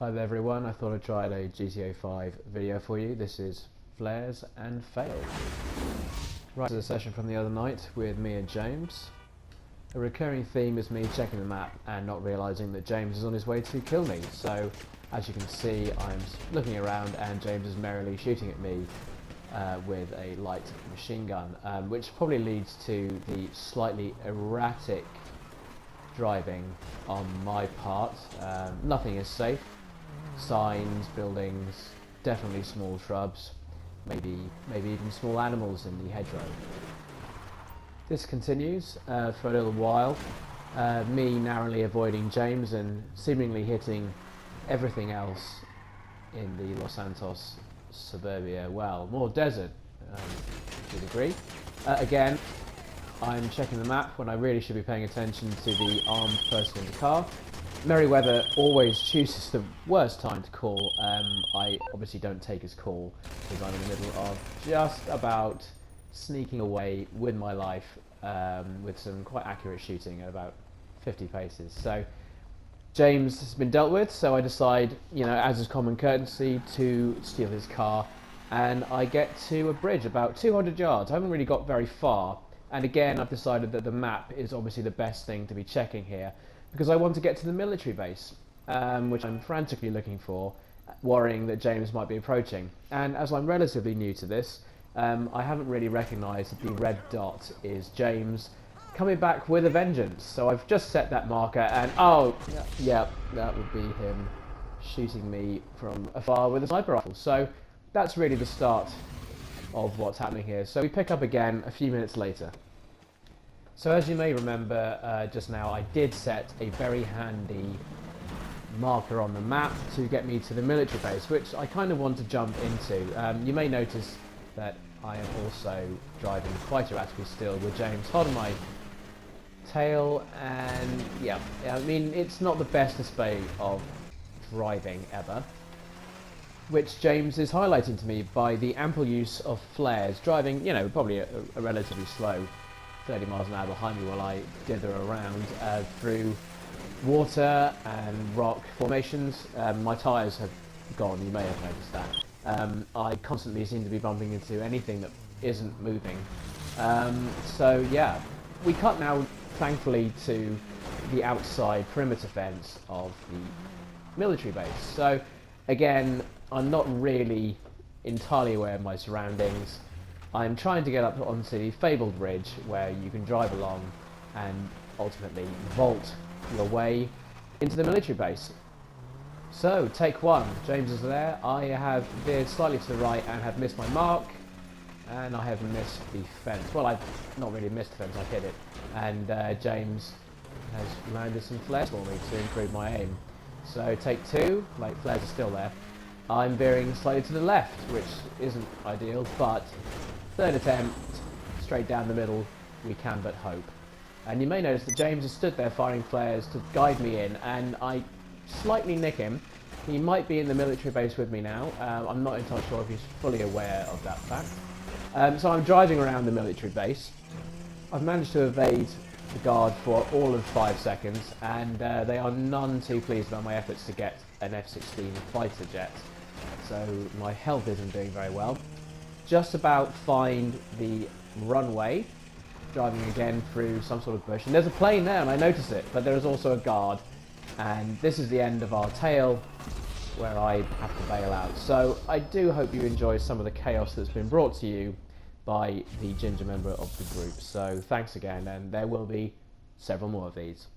Hi there everyone, I thought I'd try a GTA 5 video for you. This is Flares and Fails. Right to the session from the other night with me and James. A recurring theme is me checking the map and not realising that James is on his way to kill me. So as you can see, I'm looking around and James is merrily shooting at me with a light machine gun, which probably leads to the slightly erratic driving on my part. Nothing is safe. Signs, buildings, definitely small shrubs, maybe even small animals in the hedgerow. This continues for a little while, me narrowly avoiding James and seemingly hitting everything else in the Los Santos suburbia, well, more desert to a degree. Again, I'm checking the map when I really should be paying attention to the armed person in the car. Merryweather always chooses the worst time to call. I obviously don't take his call because I'm in the middle of just about sneaking away with my life with some quite accurate shooting at about 50 paces. So James has been dealt with, so I decide, you know, as is common courtesy, to steal his car, and I get to a bridge about 200 yards. I haven't really got very far, and again I've decided that the map is obviously the best thing to be checking here, because I want to get to the military base, which I'm frantically looking for, worrying that James might be approaching. And as I'm relatively new to this, I haven't really recognised that the red dot is James coming back with a vengeance. So I've just set that marker and, oh, yeah, that would be him shooting me from afar with a sniper rifle. So that's really the start of what's happening here. So we pick up again a few minutes later. So as you may remember just now, I did set a very handy marker on the map to get me to the military base, which I kind of want to jump into. You may notice that I am also driving quite erratically still with James holding my tail, and yeah, I mean, it's not the best display of driving ever, which James is highlighting to me by the ample use of flares, driving, you know, probably a relatively slow 30 miles an hour behind me while I dither around through water and rock formations. My tyres have gone, you may have noticed that. I constantly seem to be bumping into anything that isn't moving. So yeah, we cut now, thankfully, to the outside perimeter fence of the military base. So again, I'm not really entirely aware of my surroundings. I'm trying to get up onto the fabled bridge where you can drive along and ultimately vault your way into the military base. So, take one. James is there. I have veered slightly to the right and have missed my mark, and I have missed the fence. Well, I've not really missed the fence, I've hit it. And James has landed some flares for me to improve my aim. So, take two. Like, flares are still there. I'm veering slightly to the left, which isn't ideal, but third attempt, straight down the middle, we can but hope. And you may notice that James has stood there firing flares to guide me in, and I slightly nick him. He might be in the military base with me now. I'm not entirely sure if he's fully aware of that fact. So I'm driving around the military base. I've managed to evade the guard for all of 5 seconds, and they are none too pleased about my efforts to get an F-16 fighter jet. So my health isn't doing very well. Just about find the runway, driving again through some sort of bush, and there's a plane there and I notice it, but there is also a guard, and this is the end of our tale where I have to bail out. So I do hope you enjoy some of the chaos that's been brought to you by the ginger member of the group. So thanks again, and there will be several more of these.